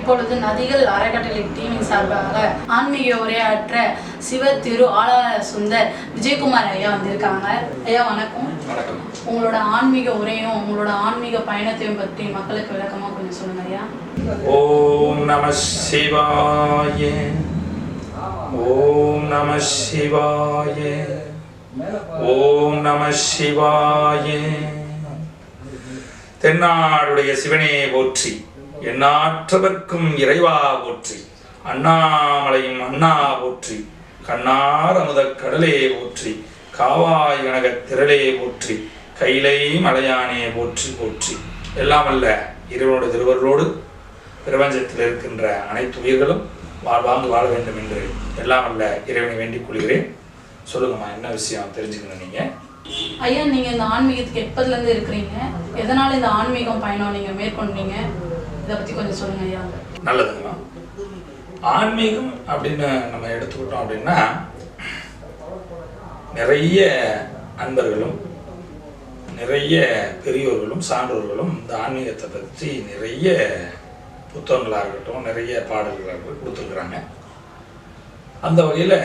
இப்பொழுது நதிகள் அறக்கட்டளை டீமின் சார்பாக ஆன்மீக உரையாற்ற சிவ திரு ஆளாள சுந்தர் விஜயகுமார் ஐயா வந்திருக்காங்க. ஐயா வணக்கம். வணக்கம். உங்களோட ஆன்மீக உரையும் உங்களோட ஆன்மீக பயணத்தையும் பற்றி மக்களுக்கு விளக்கமாக கொஞ்சம் சொல்லுங்க ஐயா. ஓம் நம சிவாய, ஓம் நம சிவாய, ஓம் நம சிவாய. தென்னாடுடைய சிவனே போற்றி, எந்நாற்றவர்க்கும் இறைவா போற்றி, அண்ணாமலையும் அண்ணா போற்றி, கண்ணார் அமுத கடலே போற்றி, காவாய் கனகத் திரளே போற்றி, கைலை மலையானே போற்றி போற்றி. எல்லாம் அல்ல இறைவனோட திருவருளோடு பிரபஞ்சத்தில் இருக்கின்ற அனைத்து உயிர்களும் வாழ்வாங்கு வாழ வேண்டும் என்று எல்லாம் அல்ல இறைவனை வேண்டிக் கொள்கிறேன். சொல்லுங்கம்மா, என்ன விஷயம் தெரிஞ்சுக்கணும் நீங்க? ஐயா, நீங்க இந்த ஆன்மீகத்துக்கு எப்பதுலேருந்து இருக்கிறீங்க? எதனால இந்த ஆன்மீகம் பயணம் நீங்க மேற்கொண்டீங்க? இதை பத்தி கொஞ்சம் சொல்லுங்க ஐயா. நல்லதுங்கம்மா. ஆன்மீகம் அப்படின்னு நம்ம எடுத்துக்கிட்டோம் அப்படின்னா நிறைய அன்பர்களும் நிறைய பெரியோர்களும் சான்றோர்களும் இந்த ஆன்மீகத்தை பற்றி நிறைய புத்தகங்களாக இருக்கட்டும், நிறைய பாடல்களாக கொடுத்துருக்குறாங்க. அந்த வகையில்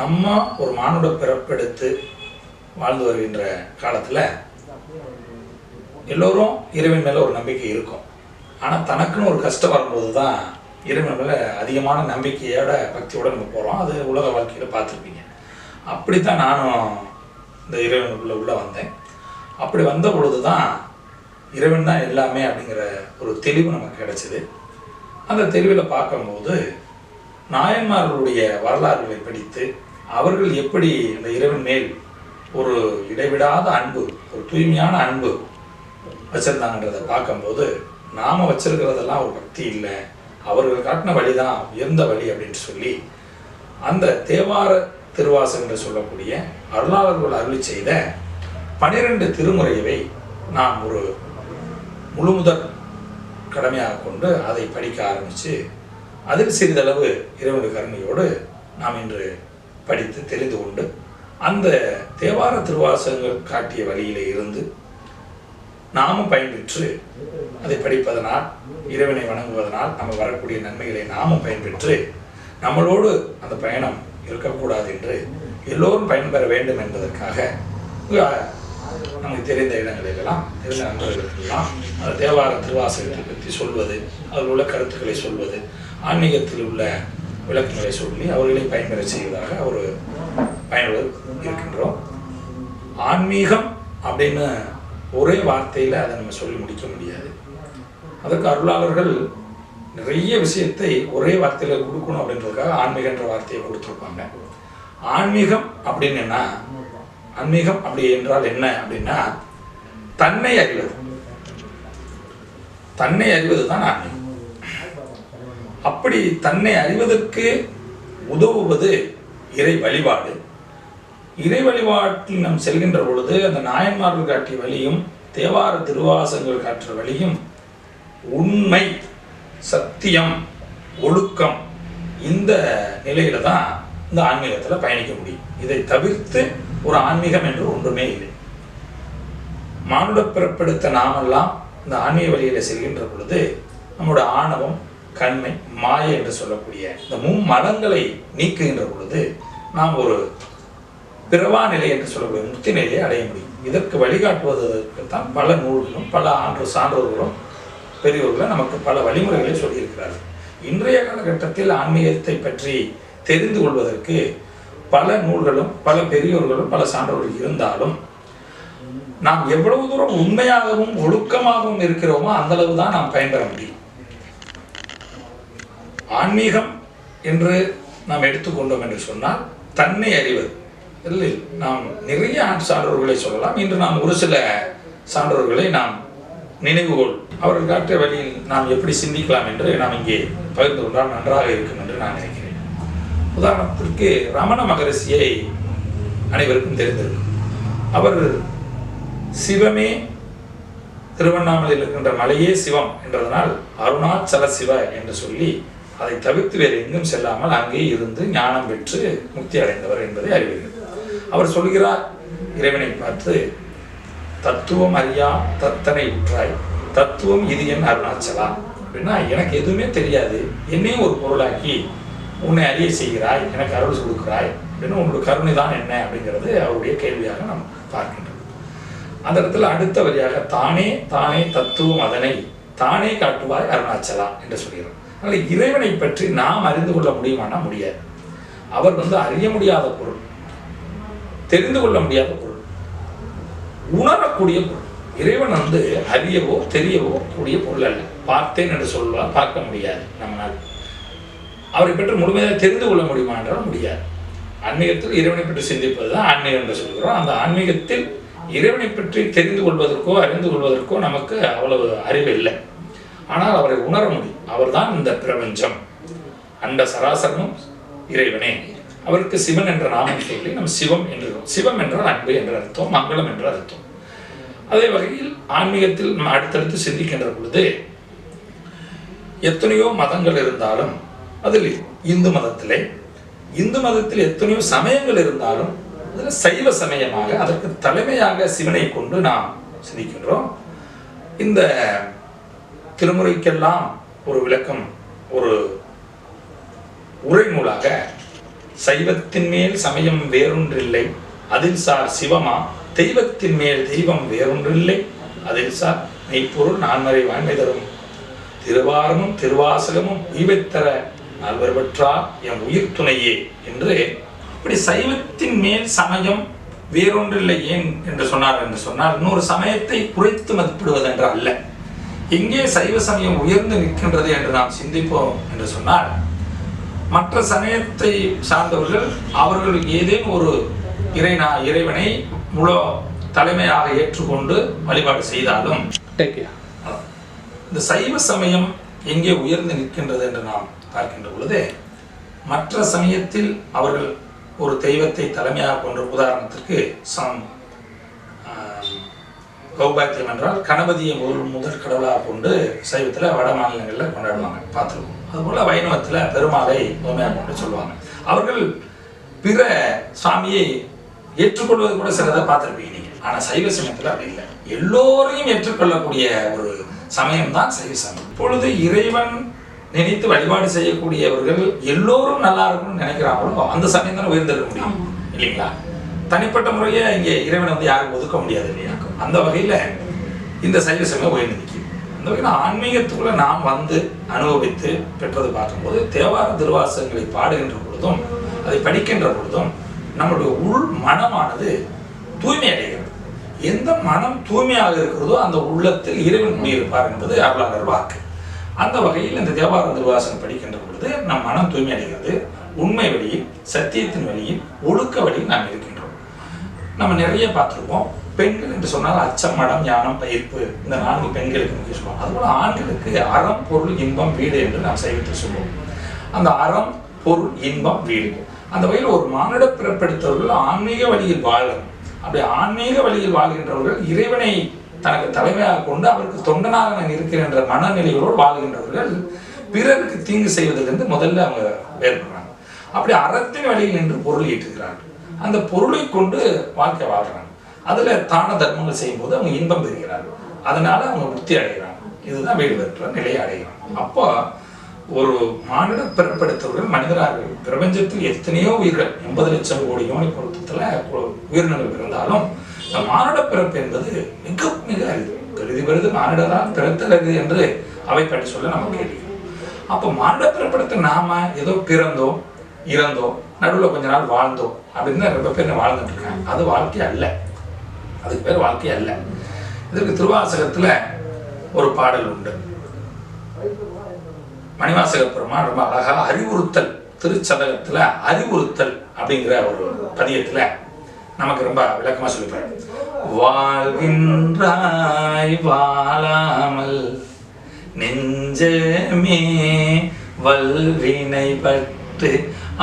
நம்ம ஒரு மானுட பிறப்பெடுத்து வாழ்ந்து வருகின்ற காலத்தில் எல்லோரும் இறைவன் மேலே ஒரு நம்பிக்கை இருக்கும். ஆனால் தனக்குன்னு ஒரு கஷ்டம் வரும்போது தான் இறைவன் மேலே அதிகமான நம்பிக்கையோட பக்தியோடு நம்ம போகிறோம். அது உலக வாழ்க்கையில் பார்த்துருப்பீங்க. அப்படித்தான் நானும் இந்த இறைவனுக்குள்ளே உள்ளே வந்தேன். அப்படி வந்த பொழுது தான் இறைவன் தான் எல்லாமே அப்படிங்கிற ஒரு தெளிவு நமக்கு கிடைச்சிது. அந்த தெளிவில் பார்க்கும்போது நாயன்மார்களுடைய வரலாறுகளை படித்து அவர்கள் எப்படி இந்த இறைவன் மேல் ஒரு இடைவிடாத அன்பு, ஒரு தூய்மையான அன்பு வச்சிருந்தாங்கன்றதை பார்க்கும்போது நாம் வச்சிருக்கிறதெல்லாம் ஒரு பக்தி இல்லை, அவர்கள் காட்டின வழி தான் உயர்ந்த வழி அப்படின்னு சொல்லி அந்த தேவார திருவாசகம் என்று சொல்லக்கூடிய அருளாளர்கள் அருளி செய்த 12 திருமுறையை நாம் ஒரு முழுமுதற் கடமையாக கொண்டு அதை படிக்க ஆரம்பித்து அதில் சிறிதளவு இறைவனுடைய கருணையோடு நாம் இன்று படித்து தெரிந்து கொண்டு அந்த தேவார திருவாசகங்கள் காட்டிய வழியிலே இருந்து நாமும் பயன்பெற்று அதை படிப்பதனால் இறைவனை வணங்குவதனால் நம்ம வரக்கூடிய நன்மைகளை நாமும் பயன்பெற்று நம்மளோடு அந்த பயணம் இருக்கக்கூடாது என்று எல்லோரும் பயன்பெற வேண்டும் என்பதற்காக நமக்கு தெரிந்த இடங்களிலெல்லாம் தெரிந்த நண்பர்களுக்கெல்லாம் அந்த தேவார திருவாசகத்தை பற்றி சொல்வது, அதில் உள்ள கருத்துக்களை சொல்வது, ஆன்மீகத்தில் உள்ள விளக்கங்களை சொல்லி அவர்களை பயன்பெற செய்வதாக ஒரு பயனுள்ள இருக்கின்றோம். ஆன்மீகம் அப்படின்னு ஒரே வார்த்தையில் அதை நம்ம சொல்லி முடிக்க முடியாது. அதற்கு அருளாளர்கள் நிறைய விஷயத்தை ஒரே வார்த்தையில் கொடுக்கணும் அப்படின்றதுக்காக ஆன்மீகன்ற வார்த்தையை கொடுத்துருப்பாங்க. ஆன்மீகம் அப்படின்னா, ஆன்மீகம் அப்படி என்றால் என்ன அப்படின்னா தன்னை அறிவது. தன்னை அறிவது தான் ஆன்மீகம். அப்படி தன்னை அறிவதற்கு உதவுவது இறை வழிபாடு. இறை வழிபாட்டில் நாம் செல்கின்ற பொழுது அந்த நாயன்மார்கள் காட்டிய வழியும் தேவார திருவாசகங்கள் காட்டுற வழியும் உண்மை, சத்தியம், ஒழுக்கம், இந்த நிலையில தான் இந்த ஆன்மீகத்தில் பயணிக்க முடியும். இதை தவிர்த்து ஒரு ஆன்மீகம் என்று ஒன்றுமே இல்லை. மானுட பிறப்பெடுத்த நாமெல்லாம் இந்த ஆன்மீக வழியில செல்கின்ற பொழுது நம்முடைய ஆணவம், கண்மை, மாயை என்று சொல்லக்கூடிய இந்த மும்மலங்களை நீக்குகின்ற பொழுது நாம் ஒரு பிறவா நிலை என்று சொல்லக்கூடிய முக்தி நிலையை அடைய முடியும். இதற்கு வழிகாட்டுவதற்குத்தான் பல நூல்களும் பல சான்றோர்களும் பெரியோர்களும் நமக்கு பல வழிமுறைகளை சொல்லியிருக்கிறார்கள். இன்றைய காலகட்டத்தில் ஆன்மீகத்தை பற்றி தெரிந்து கொள்வதற்கு பல நூல்களும் பல பெரியோர்களும் பல சான்றோர்கள் இருந்தாலும் நாம் எவ்வளவு தூரம் உண்மையாகவும் ஒழுக்கமாகவும் இருக்கிறோமோ அந்த அளவு தான் நாம் பயன்பெற முடியும். ஆன்மீகம் என்று நாம் எடுத்துக்கொண்டோம் என்று சொன்னால் தன்னை அறிவது இல்லை. நாம் நிறைய சான்றோர்களை சொல்லலாம். இன்று நாம் ஒரு சில சான்றோர்களை நாம் நினைவுகோள், அவர்கள் காட்டிய வழியில் நாம் எப்படி சிந்திக்கலாம் என்று நாம் இங்கே பகிர்ந்து கொண்டால் நன்றாக இருக்கும் என்று நான் நினைக்கிறேன். உதாரணத்திற்கு ரமண மகரிஷியை அனைவருக்கும் தெரிந்திருக்கும். அவர் சிவமே, திருவண்ணாமலையில் இருக்கின்ற மலையே சிவம் என்றதனால் அருணாச்சல சிவ என்று சொல்லி அதை தவிர்த்து வேறு எங்கும் செல்லாமல் அங்கே இருந்து ஞானம் பெற்று முக்தி அடைந்தவர் என்பதை அறிவீர்கள். அவர் சொல்கிறார் இறைவனை பார்த்து, தத்துவம் அறியா தத்தனை உற்றாய், தத்துவம் இது என் அருணாச்சலா அப்படின்னா எனக்கு எதுவுமே தெரியாது, என்னையும் ஒரு பொருளாக்கி உன்னை அறிய செய்கிறாய், எனக்கு அருள் கொடுக்கிறாய் அப்படின்னு உன்னோட கருணை தான் என்ன அப்படிங்கிறது அவருடைய கேள்வியாக நாம் பார்க்கின்றோம். அந்த இடத்துல அடுத்த வரியாக தானே தானே தத்துவம் அதனை தானே காட்டுவாய் அருணாச்சலா என்று சொல்கிறோம். அதனால இறைவனை பற்றி நாம் அறிந்து கொள்ள முடியுமானா முடியாது. அவர் அறிய முடியாத பொருள், தெரிந்து கொள்ள முடியாத பொருள், உணரக்கூடிய பொருள். இறைவன் அறியவோ தெரியவோ கூடிய பொருள் அல்ல. பார்த்தேன் என்று சொல்வார், பார்க்க முடியாது நம்மளால். அவரை பற்றி முழுமையாக தெரிந்து கொள்ள முடியுமா என்றால் முடியாது. ஆன்மீகத்தில் இறைவனை பற்றி சிந்திப்பதுதான் ஆன்மீகம் என்று சொல்கிறோம். அந்த ஆன்மீகத்தில் இறைவனை பற்றி தெரிந்து கொள்வதற்கோ அறிந்து கொள்வதற்கோ நமக்கு அவ்வளவு அறிவு இல்லை. ஆனால் அவரை உணர முடியும். அவர்தான் இந்த பிரபஞ்சம், அண்ட சராசரமும் இறைவனே. அவருக்கு சிவன் என்ற நாமம் சொல்லி நம்ம சிவம் என்று, சிவம் என்றால் அன்பு என்ற அர்த்தம், மங்களம் என்ற அர்த்தம். அதே வகையில் ஆன்மீகத்தில் நம்ம அடுத்தடுத்து சிந்திக்கின்ற பொழுது எத்தனையோ மதங்கள் இருந்தாலும், அதில் இந்து மதத்தில் எத்தனையோ சமயங்கள் இருந்தாலும் அதில் சைவ சமயமாக அதற்கு தலைமையாக சிவனை கொண்டு நாம் சிந்திக்கின்றோம். இந்த திருமுறைக்கெல்லாம் ஒரு விளக்கம், ஒரு உரை நூலாக சைவத்தின் மேல் சமயம் வேறொன்றில்லை அதில் சார் சிவமா, தெய்வத்தின் மேல் தெய்வம் வேறொன்றில்லை அதில் சார் மெய்ப்பொருள் நான்மறை வாய்மை தரும் திருவாரமும் திருவாசகமும் ஈவைத்தர நால்வர் பெற்றார் எம் உயிர் துணையே என்று, இப்படி சைவத்தின் மேல் சமயம் வேறொன்றில்லை ஏன் என்று சொன்னார் இன்னொரு சமயத்தை குறைத்து மதிப்பிடுவது என்று அல்ல. எங்கே சைவ சமயம் உயர்ந்து நிற்கின்றது என்று நாம் சிந்திப்போம் என்று சொன்னால், மற்ற சமயத்தை சார்ந்தவர்கள் அவர்கள் ஏதேனும் ஒரு இறைவனை முழு தலைமையாக ஏற்றுக்கொண்டு வழிபாடு செய்தாலும், இந்த சைவ சமயம் எங்கே உயர்ந்து நிற்கின்றது என்று நாம் பார்க்கின்ற பொழுது, மற்ற சமயத்தில் அவர்கள் ஒரு தெய்வத்தை தலைமையாக கொண்ட, உதாரணத்திற்கு கௌபாத்தியம் என்றால் கணபதியை முதல் கடவுளாக கொண்டு சைவத்தில் வட மாநிலங்களில் கொண்டாடுவாங்க, பார்த்துருவோம். அதுபோல் வைணவத்தில் பெருமாளை முதன்மையாக கொண்டு சொல்லுவாங்க. அவர்கள் பிற சுவாமியை ஏற்றுக்கொள்வது கூட சிலதை பார்த்துருப்பீங்க நீங்கள். ஆனால் சைவ சமயத்தில் அப்படி இல்லை. எல்லோரையும் ஏற்றுக்கொள்ளக்கூடிய ஒரு சமயம் தான் சைவ சமயம். இப்பொழுது இறைவன் நினைத்து வழிபாடு செய்யக்கூடியவர்கள் எல்லோரும் நல்லா இருக்கணும்னு நினைக்கிறாங்களோ அந்த சமயம் தானே உயர்ந்திருக்க முடியும் இல்லைங்களா? தனிப்பட்ட முறையை இங்கே இறைவனை யாரும் ஒதுக்க முடியாது இல்லையா? அந்த வகையில் இந்த சைவ சமயம் உயர்ந்து நிற்கும். அந்த வகையில் ஆன்மீகத்துக்குள்ள நாம் அனுபவித்து பெற்றது பார்க்கும்போது, தேவார திருவாசகங்களை பாடுகின்ற பொழுதும் அதை படிக்கின்ற பொழுதும் நம்முடைய உள் மனமானது தூய்மை அடைகிறது. எந்த மனம் தூய்மையாக இருக்கிறதோ அந்த உள்ளத்தில் இறைவன் குடியிருப்பார் என்பது அருளாளர் வாக்கு. அந்த வகையில் இந்த தேவார திருவாசகம் படிக்கின்ற பொழுது நம் மனம் தூய்மை அடைகிறது. உண்மை வழியில், சத்தியத்தின் வழியில், ஒழுக்க வழியில் நாம் இருக்கின்றோம். நம்ம நிறைய பார்த்துருப்போம். பெண்கள் என்று சொன்னால் அச்சம், மடம், ஞானம், பயிர்ப்பு, இந்த 4 பெண்களுக்கு முக்கிய சொல்லுவோம். அதுபோல ஆண்களுக்கு அறம், பொருள், இன்பம், வீடு என்று நாம் சைவத்தில் சொல்லுவோம். அந்த அறம், பொருள், இன்பம், வீடு, அந்த வகையில் ஒரு மானிட பிறப்பெடுத்தவர்கள் ஆன்மீக வழியில் வாழணும். அப்படி ஆன்மீக வழியில் வாழ்கின்றவர்கள் இறைவனை தனக்கு தலைமையாக கொண்டு அவருக்கு தொண்டனாக நான் இருக்கிறேன் என்ற மனநிலையோடு வாழ்கின்றவர்கள் பிறருக்கு தீங்கு செய்வதிலிருந்து முதல்ல அவங்க வேறுபடுறாங்க. அப்படி அறத்தின் வழியில் நின்று பொருள் ஈட்டுகிறார்கள். அந்த பொருளை கொண்டு வாழ்க்கை வாழ்றாங்க. அதுல தான தர்மங்கள் செய்யும்போது அவங்க இன்பம் பெறுகிறார்கள். அதனால அவங்க முக்தி அடைகிறாங்க. இதுதான் வீடு பெற்ற நிலையை அடைகிறாங்க. அப்போ ஒரு மானிட பிறப்பெடுத்தவர்கள் மனிதரார்கள். பிரபஞ்சத்தில் எத்தனையோ உயிர்கள், 80 லட்சம் கோடி யோனி பொருத்தத்துல உயிரினங்கள் இருந்தாலும் இந்த மானிட பிறப்பு என்பது மிக மிக அரிது. கருதி வருது மானிடரால் பிறத்தலது என்று அவை பற்றி சொல்ல நம்ம கேட்கிறோம். அப்போ மானிட பிறப்பெடுத்து நாம ஏதோ பிறந்தோம், இறந்தோம், நடுவில் கொஞ்ச நாள் வாழ்ந்தோம் அப்படின்னு ரொம்ப பேர் வாழ்ந்துட்டு இருக்காங்க. அது வாழ்க்கை அல்ல. அதுக்கு பேர் வாழ்க்கை அல்ல. இதற்கு திருவாசகத்துல ஒரு பாடல் உண்டு. மணிவாசக பெருமான் ரொம்ப அழகா அறிவுறுத்தல், திருச்சதகத்துல அறிவுறுத்தல் அப்படிங்கிற ஒரு பதியத்துல நமக்கு ரொம்ப விளக்கமா சொல்லிப்பாரு. வாழ்கின்றாய் வாழாமல் நெஞ்சமே வல்வினை பற்று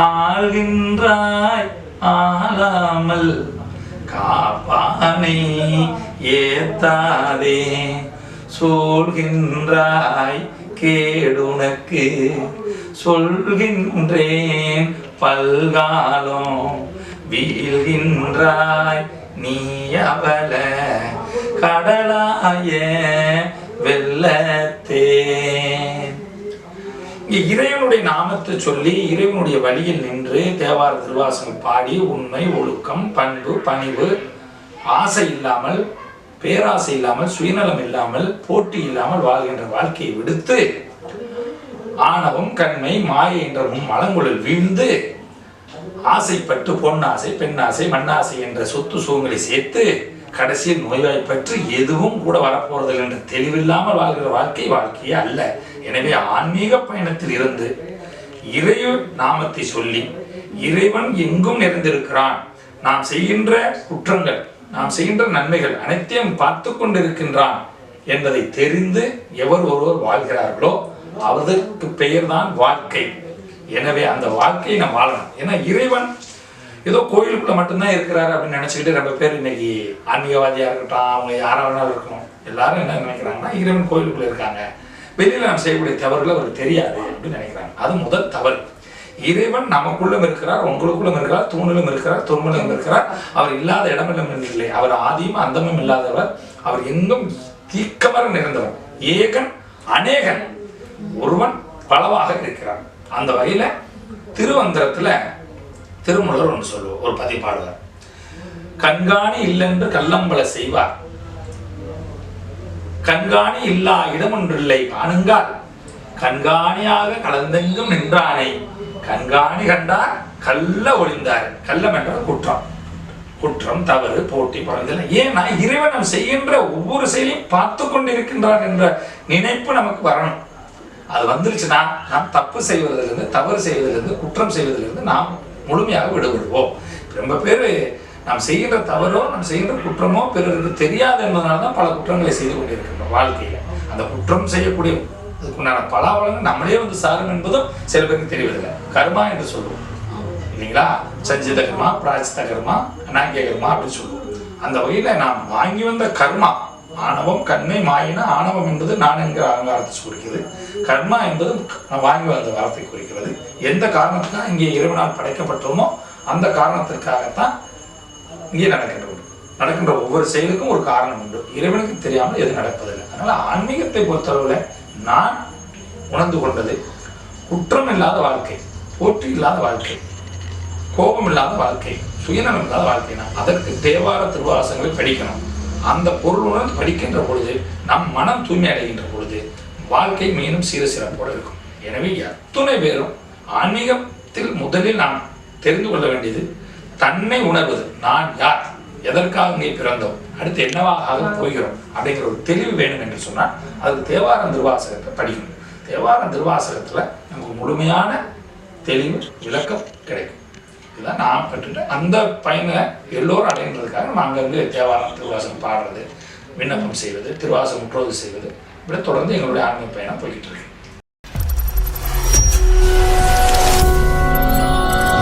ஆள்கின்றாய் ஆளாமல் காப்பானை ஏத்தாதே சூழ்கின்றாய் கேடுனக்கு சொல்கின்றேன் பல்காலம் வீழ்கின்றாய் நீ அவல கடலாய வெள்ளத்தே. இங்கே இறைவனுடைய நாமத்தை சொல்லி இறைவனுடைய வழியில் நின்று தேவார திருவாசகம் பாடி உண்மை, ஒழுக்கம், பண்பு, பணிவு, ஆசை இல்லாமல், பேராசை இல்லாமல், சுயநலம் இல்லாமல், போட்டி இல்லாமல் வாழ்கின்ற வாழ்க்கையை விடுத்து ஆணவம், கண்மை, மாயை என்ற மலங்குழல் வீழ்ந்து ஆசைப்பட்டு பொன்னாசை, பெண்ணாசை, மண்ணாசை என்ற சொத்து சுகங்களை சேர்த்து கடைசியில் நோய்வாய்ப்பற்று எதுவும் கூட வரப்போறதில்லை என்ற தெளிவில்லாமல் வாழ்கிற வாழ்க்கையே அல்ல. எனவே ஆன்மீக பயணத்தில் இருந்து இறைவன் நாமத்தை சொல்லி இறைவன் எங்கும் நிறைந்திருக்கிறான், நாம் செய்கின்ற குற்றங்கள், நாம் செய்கின்ற நன்மைகள் அனைத்தையும் பார்த்து கொண்டிருக்கின்றான் என்பதை தெரிந்து எவர் ஒருவர் வாழ்கிறார்களோ அவருக்கு பெயர்தான் வாழ்க்கை. எனவே அந்த வாழ்க்கையை நாம் வாழணும். ஏன்னா இறைவன் ஏதோ கோயிலுக்குள்ள மட்டும்தான் இருக்கிறாரு அப்படின்னு நினைச்சுக்கிட்டு ரொம்ப பேர் இன்னைக்கு ஆன்மீகவாதியா இருக்கட்டும், அவங்க யாரா வேணாலும் இருக்கணும், எல்லாரும் என்ன நினைக்கிறாங்கன்னா இறைவன் கோயிலுக்குள்ள இருக்காங்க, வெளியில நாம் செய்யக்கூடிய தவறுகள் அவருக்கு தெரியாது அப்படின்னு நினைக்கிறாங்க. அது முதல் தவறு. இறைவன் நமக்குள்ளும் இருக்கிறார், உங்களுக்குள்ளும் இருக்கிறார், தூணிலும் இருக்கிறார், துரும்பிலும் இருக்கிறார். அவர் இல்லாத இடமில்லும் இல்லை. அவர் ஆதியும் அந்தமும் இல்லாதவர். அவர் எங்கும் தீக்கமர நிறைந்தவர். ஏகன் அநேகன், ஒருவன் பலவாக இருக்கிறார். அந்த வகையில திருவந்திரத்துல திருமூலர் ஒன்று சொல்லுவோம், ஒரு பதிப்பாடுவார். கண்காணி இல்லென்று கல்லம்பல செய்வார், கண்காணி இல்லா இடமொன்றில்லை காணுங்கால், கண்காணியாக கலந்தெங்கும் நின்றானை கண்காணி கண்டார் கள்ள ஒளிந்தார். கள்ளம் என்றது குற்றம், குற்றம், தவறு, போட்டி, இதெல்லாம். ஏன்னா இறைவன் நாம் செய்கின்ற ஒவ்வொரு செயலையும் பார்த்து கொண்டிருக்கின்றான் என்ற நினைப்பு நமக்கு வரணும். அது வந்துருச்சுன்னா நாம் தப்பு செய்வதிலிருந்து, தவறு செய்வதிலிருந்து, குற்றம் செய்வதிலிருந்து நாம் முழுமையாக விடுபடுவோம். ரொம்ப பேர் நாம் செய்கின்ற தவறோ நாம் செய்கின்ற குற்றமோ பிறருக்கு தெரியாது என்பதனால தான் பல குற்றங்களை செய்து கொண்டிருக்கின்றோம் வாழ்க்கையில. அந்த குற்றம் செய்யக்கூடிய அதுக்குண்டான பலாவளங்கள் நம்மளே வந்து சாரும் என்பதும் சில பேருக்கு தெரிவதில்லை. கர்மா என்று சொல்லுவோம் இல்லைங்களா? சஞ்சித கர்மா, பிராச்சித கர்மா, அநாங்கிய கர்மா அப்படின்னு சொல்லுவோம். அந்த வகையில நாம் வாங்கி வந்த கர்மா, ஆணவம், கண்மை, மாயினா, ஆணவம் என்பது நான் என்கிற அகங்காரத்தை குறிக்கிறது, கர்மா என்பது நான் வாங்கி வந்த வார்த்தை குறிக்கிறது. எந்த காரணத்துக்காக இங்கே இறைவனால் படைக்கப்பட்டோமோ அந்த காரணத்திற்காகத்தான் இங்கே நடக்கின்ற ஒவ்வொரு செயலுக்கும் ஒரு காரணம் உண்டு. இறைவனுக்கு தெரியாமல் எது நடப்பதில்லை. அதனால ஆன்மீகத்தை பொறுத்தளவில் நான் உணர்ந்து கொண்டது குற்றம் இல்லாத வாழ்க்கை, போற்றி இல்லாத வாழ்க்கை, கோபம் இல்லாத வாழ்க்கை, சுயநலம் இல்லாத வாழ்க்கைனா அதற்கு தேவார திருவாசகங்களை படிக்கணும். அந்த பொருளுடன் படிக்கின்ற பொழுது நம் மனம் தூய்மை அடைகின்ற பொழுது வாழ்க்கை மீண்டும் சிறப்போடு இருக்கும். எனவே அத்துணை பேரும் ஆன்மீகத்தில் முதலில் நாம் தெரிந்து கொள்ள வேண்டியது தன்னை உணர்வது. நான் யார், எதற்காக நீ பிறந்தோம், அடுத்து என்னவாக போகிறோம் அப்படிங்கிற ஒரு தெளிவு வேணும் என்று சொன்னால் அதுக்கு தேவாரம் திருவாசகத்தை படிக்கணும். தேவாரம் திருவாசகத்துல நமக்கு முழுமையான தெளிவு, விளக்கம் கிடைக்கும். இதுதான் நான் பெற்றுட்டு அந்த பயனை எல்லோரும் அடைகின்றதுக்காக நம்ம அங்கிருந்து தேவாரம் திருவாசகம் பாடுறது, விண்ணப்பம் செய்வது, திருவாசகம் முற்றோது செய்வது, இப்படி தொடர்ந்து எங்களுடைய ஆன்மீக பயணம் போய்கிட்டு இருக்கு.